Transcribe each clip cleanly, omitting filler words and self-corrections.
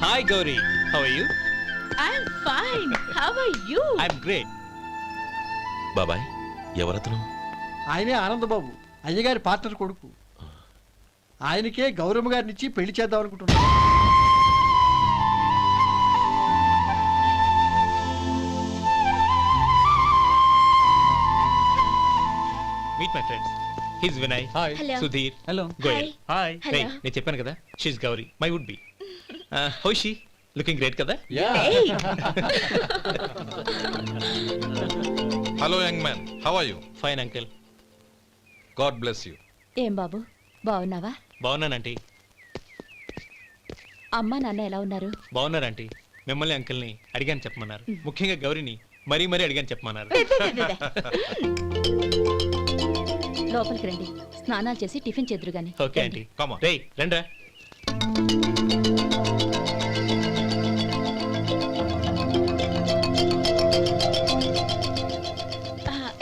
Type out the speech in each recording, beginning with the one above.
Hi Gauri, how are you? I'm fine. How are you? I'm great. బాబాయ్ ఎవరతను? ఆయనే ఆనందబాబు, అయ్యగారి పార్ట్నర్ కొడుకు. ఆయనకే గౌరమ్మ గారిని ఇచ్చి పెళ్లి చేద్దాం అనుకుంటున్నాను. Meet my friends. He's Vinay. Hi. Hello. Sudhir. Hello. Goyal. Hi. Hey, Hello. నేను చెప్పాను కదా, she's Gauri, my would be. How is she? Looking great కదా? Hey. Hello young man, how are you? Fine uncle. God bless you. ఏం బాబు బాగున్నావా? బాగున్నానంటీ. అమ్మ నాన్న ఎలా ఉన్నారు? బాగున్నారు ఆంటీ. మిమ్మల్ని అంకుల్ని అడిగాను చెప్పమన్నారు. ముఖ్యంగా గౌరిని మరీ అడిగాను చెప్పమన్నారు. లోపలికి రండి, స్నానాలు చేసి టిఫిన్ చేద్దురు గాని. Okay aunty. Come on. రేయ్ రండ్రా.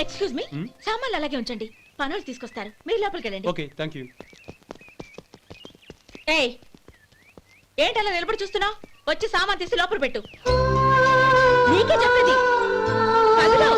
ఎక్స్క్యూజ్ మీ, సామాన్లు అలాగే ఉంచండి, పనులు తీసుకొస్తారు, మీరు లోపలికి వెళ్ళండి. Okay, thank you. ఏయ్, ఏంటి అలా నిలబడి చూస్తున్నావు? వచ్చి సామాన్ తీసి లోపల పెట్టు. నీకే చెప్పేది. కదులు.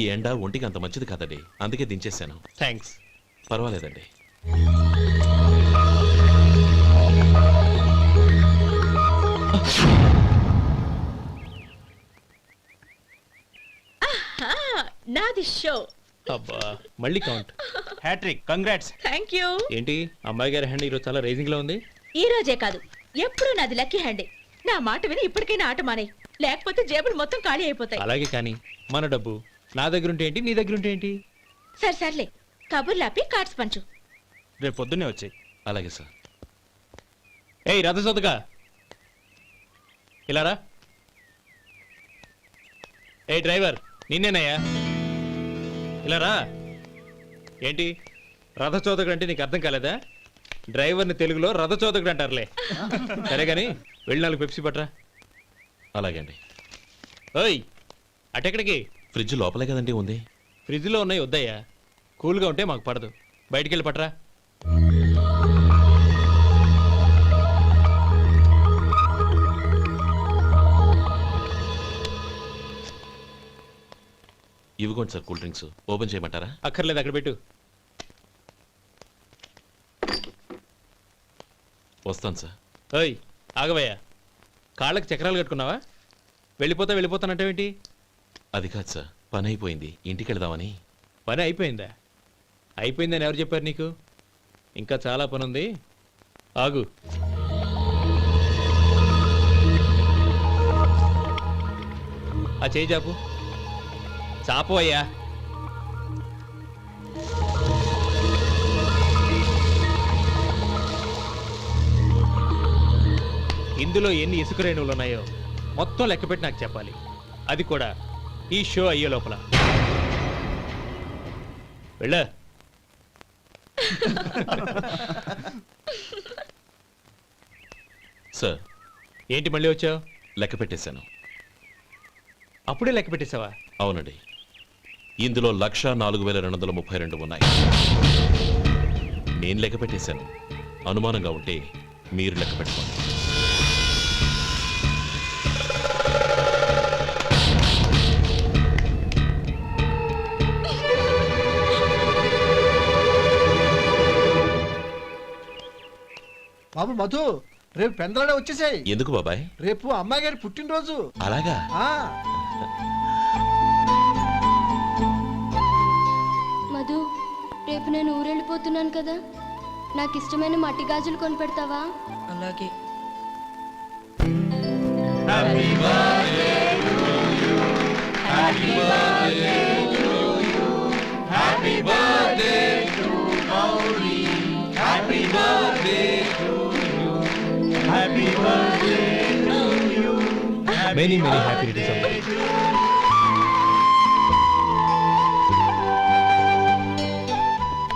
ఈ ఎండ ఒంటికి అంత మంచిది కాదండి, అందుకే దించేశాను. థ్యాంక్స్. పర్వాలేదండి. నాది షో. అబ్బా మళ్ళీ count. Hattrick, congrats. Thank you. ఏంటి అమ్మాయి గారి హ్యాండ్ ఈరోజు చాలా రైజింగ్ లో ఉంది? ఈ రోజే కాదు, ఎప్పుడు నాది లక్కీ హ్యాండే. నా మాట విని ఇప్పటికైనా ఆట మానే, లేకపోతే జేబులు మొత్తం ఖాళీ అయిపోతాయి. అలాగే కానీ మన డబ్బు నా దగ్గర ఉంటే ఏంటి, నీ దగ్గర ఉంటే ఏంటి? సరే సర్లే, కబుర్లు ఆపి కార్డ్స్ పంచు. రేపు పొద్దున్నే వచ్చాయి. అలాగే సార్. ఏయ్ రథసోదగా ఇలా రా. ఏ డ్రైవర్ నిన్నేనయ్యా, ఇలా రా. ఏంటి రథచోదకుడు అంటే నీకు అర్థం కాలేదా? డ్రైవర్ని తెలుగులో రథచోదకుడు అంటారులే. సరే కానీ వెళ్ళి 4 పెప్సీ పట్రా. అలాగే అండి. ఓయ్ అటెక్కడికి? ఫ్రిడ్జ్ లోపలే కదండి ఉంది. ఫ్రిడ్జ్లో ఉన్నాయి వద్దయ్యా, కూల్గా ఉంటే మాకు పడదు. బయటికి వెళ్ళి పట్రా. ఇవ్వకోండి సార్, కూల్ డ్రింక్స్ ఓపెన్ చేయమంటారా? అక్కర్లేదు, అక్కడ పెట్టు. వస్తాను సార్. ఓయ్ ఆగవయ్యా, కాళ్ళకి చక్రాలు కట్టుకున్నావా? వెళ్ళిపోతానంటావేంటి? అది కాదు సార్, పని అయిపోయింది, ఇంటికి వెళదామని. పని అయిపోయిందా? అయిపోయిందని ఎవరు చెప్పారు నీకు? ఇంకా చాలా పని ఉంది, ఆగు. ఆ చేయి చాపు. చాపు అయ్యా. ఇందులో ఎన్ని ఇసుక రేణువులు ఉన్నాయో మొత్తం లెక్కపెట్టి నాకు చెప్పాలి, అది కూడా ఈ షో అయ్యే లోపల. వెళ్ళ. సార్ ఏంటి మళ్ళీ వచ్చావు? లెక్క పెట్టేశాను. అప్పుడే లెక్క పెట్టేశావా? అవునండి, ఇందులో 1,04,232 ఉన్నాయి. నేను లెక్క పెట్టేశాను. అనుమానంగా ఉంటే మీరు లెక్క పెట్టుకోండి. బాబు మధు, రేపు పెందలాడే వచ్చేసాయి. ఎందుకు బాబాయ్? రేపు అమ్మాయి గారి పుట్టినరోజు. అలాగా? మధు, రేపు నేను ఊరెళ్ళిపోతున్నాను కదా, నాకు ఇష్టమైన మట్టి గాజులు కొనిపెడతావా? అలాగే. Many many happy returns of the day.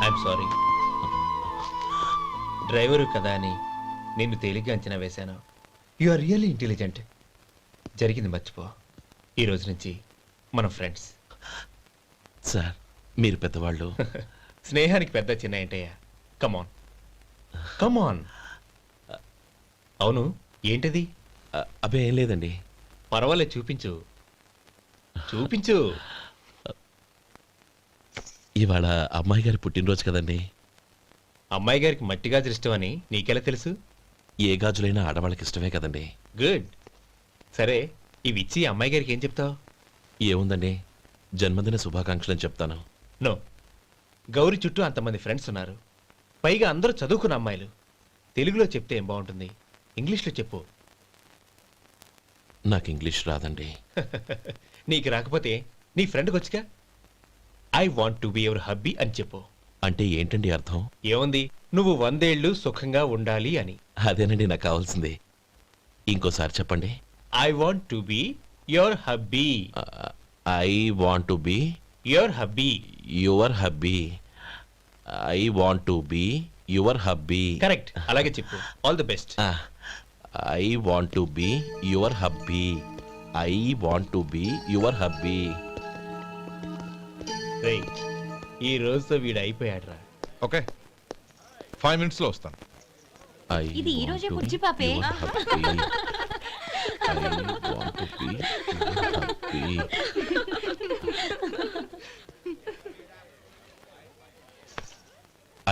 I'm sorry. Driver కదా అని నిన్ను తేలిగ్గా అంచనా వేశాను. You are really intelligent. జరిగింది మర్చిపో. ఈ రోజు నుంచి మనం ఫ్రెండ్స్. సార్ మీరు పెద్దవాళ్ళు. స్నేహానికి పెద్ద చిన్న ఏంటయ్యా? కమాన్ కమాన్. అవును, ఏంటది? అబ్బే ఏం లేదండి. పర్వాలేదు, చూపించు చూపించు. ఇవాళ అమ్మాయి గారి పుట్టినరోజు కదండి. అమ్మాయి గారికి మట్టి గాజులు ఇష్టమని నీకెలా తెలుసు? ఏ గాజులైనా ఆడవాళ్ళకి ఇష్టమే కదండి. గుడ్. సరే, ఇవి ఇచ్చి అమ్మాయి గారికి ఏం చెప్తావు? ఏముందండి, జన్మదిన శుభాకాంక్షలు అని చెప్తాను. నో, గౌరీ చుట్టూ అంతమంది ఫ్రెండ్స్ ఉన్నారు. పైగా అందరూ చదువుకున్న అమ్మాయిలు. తెలుగులో చెప్తే ఏం బాగుంటుంది? ఇంగ్లీష్లో చెప్పు. నాకు ఇంగ్లీష్ రాదండి. నీకు రాకపోతే నీ ఫ్రెండ్కి వచ్చిగా. I want to be your hubby అని చెప్పు. అంటే ఏంటండి అర్థం? ఏముంది, నువ్వు 100 ఏళ్ళు సుఖంగా ఉండాలి అని. అదేనండి నాకు కావాల్సింది. ఇంకోసారి చెప్పండి. I want to be your hubby. I want to be your hubby. Your hubby. I want to be your hubby. Correct, అలాగే చెప్పు. All the best. I want to be your hubby. I want to be your hubby. ఈ రోజుతో వీడు అయిపోయాడ్రా. Okay 5 minutes లో వస్తాను. ఇది ఈ రోజే పుచ్చి పాపే.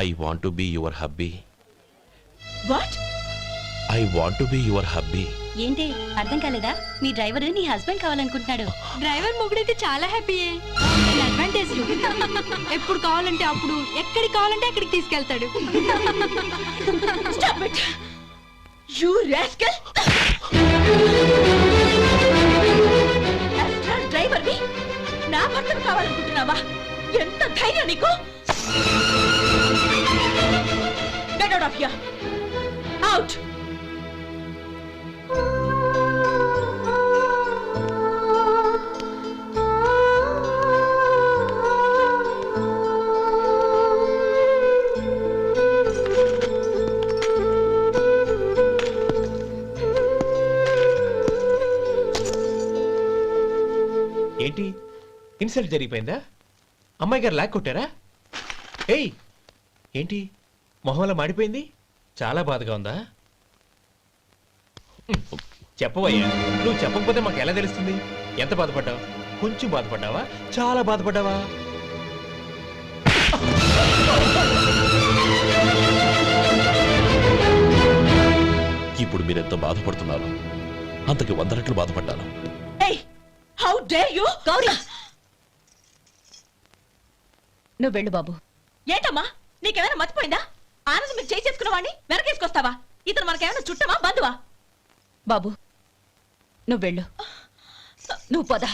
I want to be your hubby. What? I want to be your hubby. ఏంటి అర్థం కాలేదా? మీ డ్రైవర్ నీ హస్బెండ్ కావాలనుకుంటున్నాడు. డ్రైవర్ మొగుడైతే చాలా హ్యాపీయే. అడ్వాంటేజ్ ఎప్పుడు కావాలంటే అప్పుడు, ఎక్కడికి కావాలంటే అక్కడికి తీసుకెళ్తాడు. Stop it! You rascal! Astral driver ని నా భర్తను కావాలనుకుంటున్నావా? ఎంత ధైర్యం నీకు? Get out of here! Out! ఏంటి, ఇన్సల్ట్ జరిగిపోయిందా? అమ్మాయి గారు లాక్ కొట్టారా? ఏయ్, ఏంటి మొహంలో మాడిపోయింది? చాలా బాధగా ఉందా? చెప్పవయ్యా. నువ్వు చెప్పకపోతే మాకు ఎలా తెలుస్తుంది? ఎంత బాధపడ్డావు? కొంచెం బాధపడ్డావా? చాలా బాధపడ్డావా? ఇప్పుడు మీరెంత బాధపడుతున్నారు, అంతకి 100 రెట్లు బాధపడ్డాను. Hey! How dare you? Gauri, నువ్వు వెళ్ళు బాబు. ఏంటమ్మా, నీకేమైనా మర్చిపోయిందా? ఆనందం మీరు చేసుకున్న వాడిని వెనకేసుకొస్తావా? ఇతను మనకేమైనా చుట్టమా, బంధువా? బాబు నువ్వు వెళ్ళు. నువ్వు పద.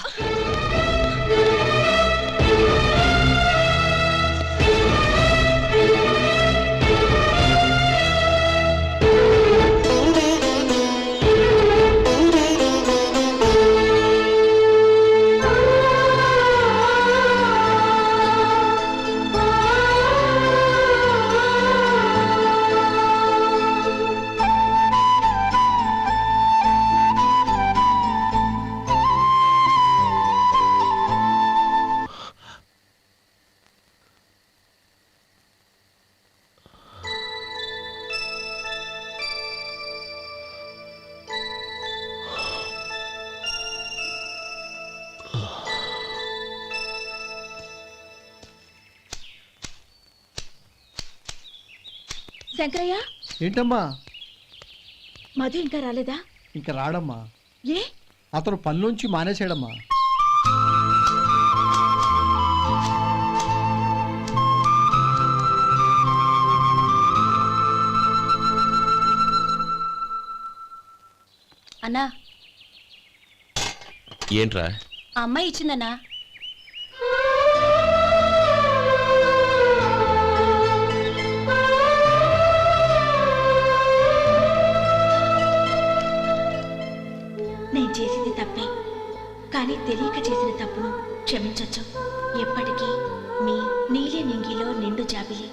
శంకరయ్య, ఏంటమ్మా? మధు ఇంకా రాలేదా? ఇంకా రాడమ్మా. ఏ? అతను పనిలోంచి మానేశాడమ్మా. అన్నా ఏంట్రా? ఆ అమ్మాయి ఇచ్చిందన్నా. నేను చేసింది తప్పే, కానీ తెలియక చేసిన తప్పును క్షమించొచ్చు. ఎప్పటికీ మీ నీలి నింగిలో నిండు జాబిలి.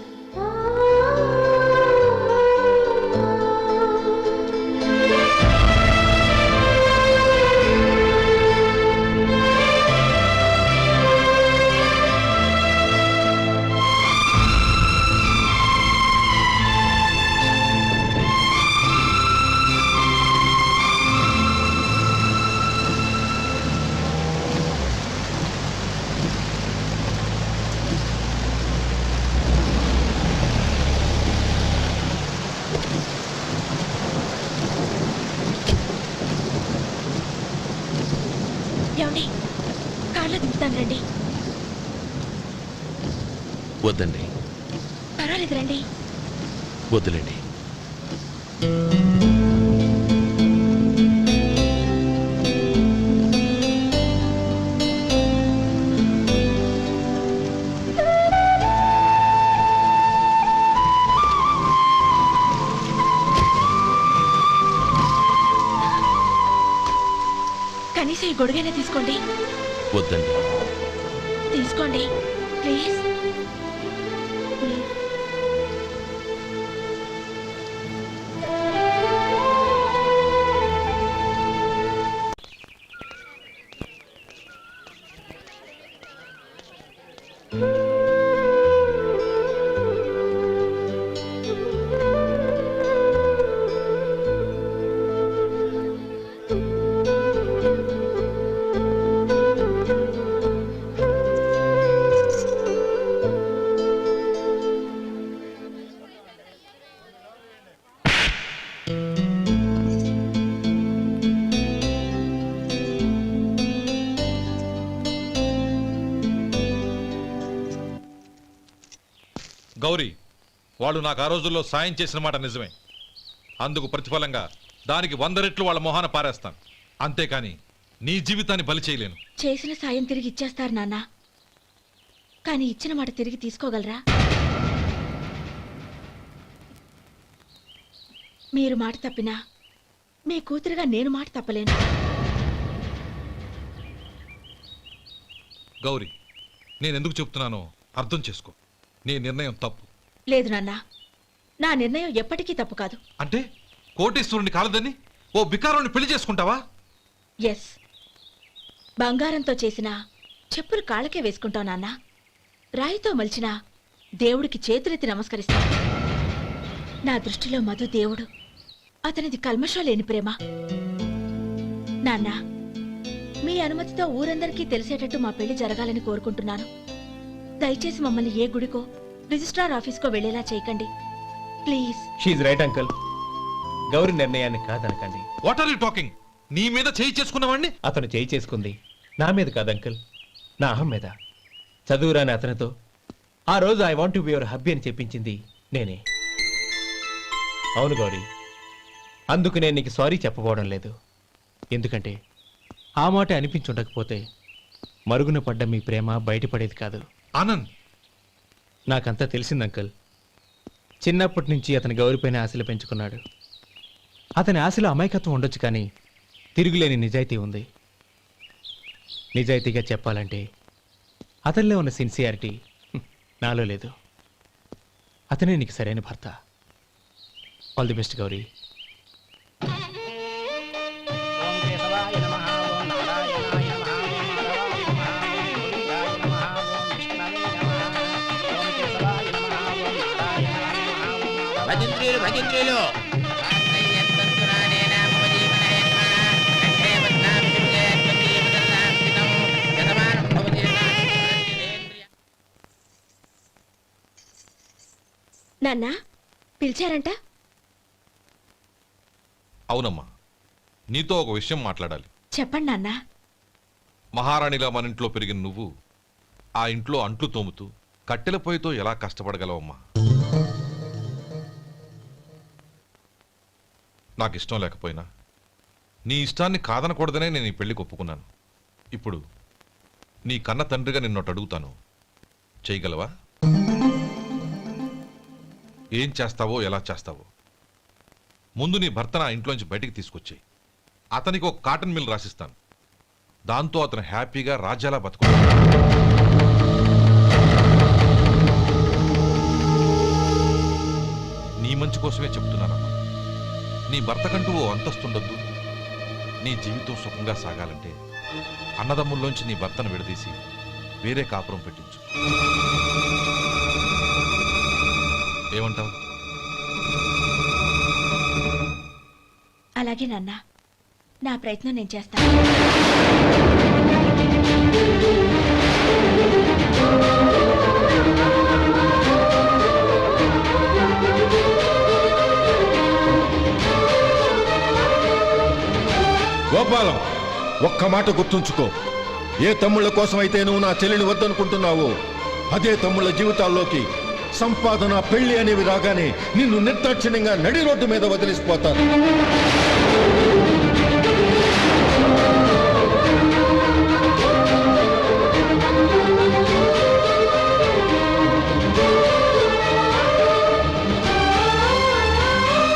ఏమండి, కార్లో దిగుతాను రండి. వద్దండి, పర్వాలేదు రండి. వద్దులేండి. కనీసం ఈ గొడుగైనా తీసుకోండి. వద్దండి. తీసుకోండి ప్లీజ్. గౌరీ, వాళ్ళు నాకు ఆ రోజుల్లో సాయం చేసిన మాట నిజమే. అందుకు ప్రతిఫలంగా దానికి 100 రెట్లు వాళ్ళ మొహాన పారేస్తాను. అంతేకాని నీ జీవితాన్ని బలి చేయలేను. చేసిన సాయం తిరిగి ఇచ్చేస్తారు నాన్న, కానీ ఇచ్చిన మాట తిరిగి తీసుకోగలరా? మీరు మాట తప్పినా మీ కూతురుగా నేను మాట తప్పలేను. గౌరీ, నేనెందుకు చెప్తున్నానో అర్థం చేసుకో. నీ నిర్ణయం తప్పు. లేదు నాన్న, నా నిర్ణయం ఎప్పటికీ తప్పు కాదు. అంటే కోటేశ్వరుని కాలదని ఓ బికారాన్ని పెళ్లి చేసుకుంటావా? ఎస్, బంగారంతో చేసిన చెప్పులు కాళ్ళకే వేసుకుంటావు నాన్న. రాయితో మలిచిన దేవుడికి చేతులెత్తి నమస్కరిస్తా. నా దృష్టిలో మధు దేవుడు, అతనిది కల్మషం లేని ప్రేమ. నాన్న, మీ అనుమతితో ఊరందరికీ తెలిసేటట్టు మా పెళ్లి జరగాలని కోరుకుంటున్నాను. దయచేసి మమ్మల్ని ఏ గుడికో రిజిస్ట్రార్ ఆఫీస్కో వెళ్ళేలా చేయకండి please. She's right uncle. Gauri నిర్ణయాన్ని కాదనకండి. What are you talking? నీ మీద చేయి చేసుకున్నవాడిని అతను చేయి చేసుకుంది నా మీద కాదు అంకుల్, నా అహం మీద. చదువురాని అతనితో ఆ రోజు I want to be your hubby అని చెప్పించింది నేనే. అవును గౌరీ, అందుకు నేను నీకు సారీ చెప్పబోవడం లేదు. ఎందుకంటే ఆ మాట అనిపించుండకపోతే మరుగున పడ్డ మీ ప్రేమ బయటపడేది కాదు. ఆనంద్, నాకంతా తెలిసింది అంకుల్. చిన్నప్పటి నుంచి అతని గౌరిపైన ఆశలు పెంచుకున్నాడు. అతని ఆశలో అమాయకత్వం ఉండొచ్చు, కానీ తిరుగులేని నిజాయితీ ఉంది. నిజాయితీగా చెప్పాలంటే అతనిలో ఉన్న సిన్సియారిటీ నాలో లేదు. అతనే నీకు సరైన భర్త. All the best Gauri. భజంత్రీలు భజంత్రీలు నాన్న, పిలిచారంట? అవునమ్మా, నీతో ఒక విషయం మాట్లాడాలి. చెప్పండి నాన్న. మహారాణిలా మన ఇంట్లో పెరిగిన నువ్వు ఆ ఇంట్లో అంట్లు తోముతూ కట్టెల పొయ్యితో ఎలా కష్టపడగలవమ్మా? నాకు ఇష్టం లేకపోయినా నీ ఇష్టాన్ని కాదనకూడదనే నేను ఈ పెళ్లికి ఒప్పుకున్నాను. ఇప్పుడు నీ కన్న తండ్రిగా నిన్నొకటి అడుగుతాను, చేయగలవా? ఏం చేస్తావో ఎలా చేస్తావో ముందు నీ భర్త నా ఇంట్లోంచి బయటికి తీసుకొచ్చేయి. అతనికి ఒక కాటన్ మిల్ రాసిస్తాను. దాంతో అతను హ్యాపీగా రాజ్యాలా బతుకుతాడు. నీ మంచి కోసమే చెప్తున్నానమ్మా. నీ భర్త కంటూ ఓ అంతస్తుండొద్దు. నీ జీవితం సుఖంగా సాగాలంటే అన్నదమ్ముల్లోంచి నీ భర్తను విడదీసి వేరే కాపురం పెట్టించు. ఏమంటావు? అలాగే నాన్న, నా ప్రయత్నం నేను చేస్తాను. గోపాలం, ఒక్క మాట గుర్తుంచుకో. ఏ తమ్ముళ్ళ కోసమైతే నువ్వు నా చెల్లిని వద్దనుకుంటున్నావో అదే తమ్ముళ్ళ జీవితాల్లోకి సంపాదన, పెళ్లి అనేవి రాగానే నిన్ను నిర్దాక్షిణ్యంగా నడి రోడ్డు మీద వదిలిసిపోతారు.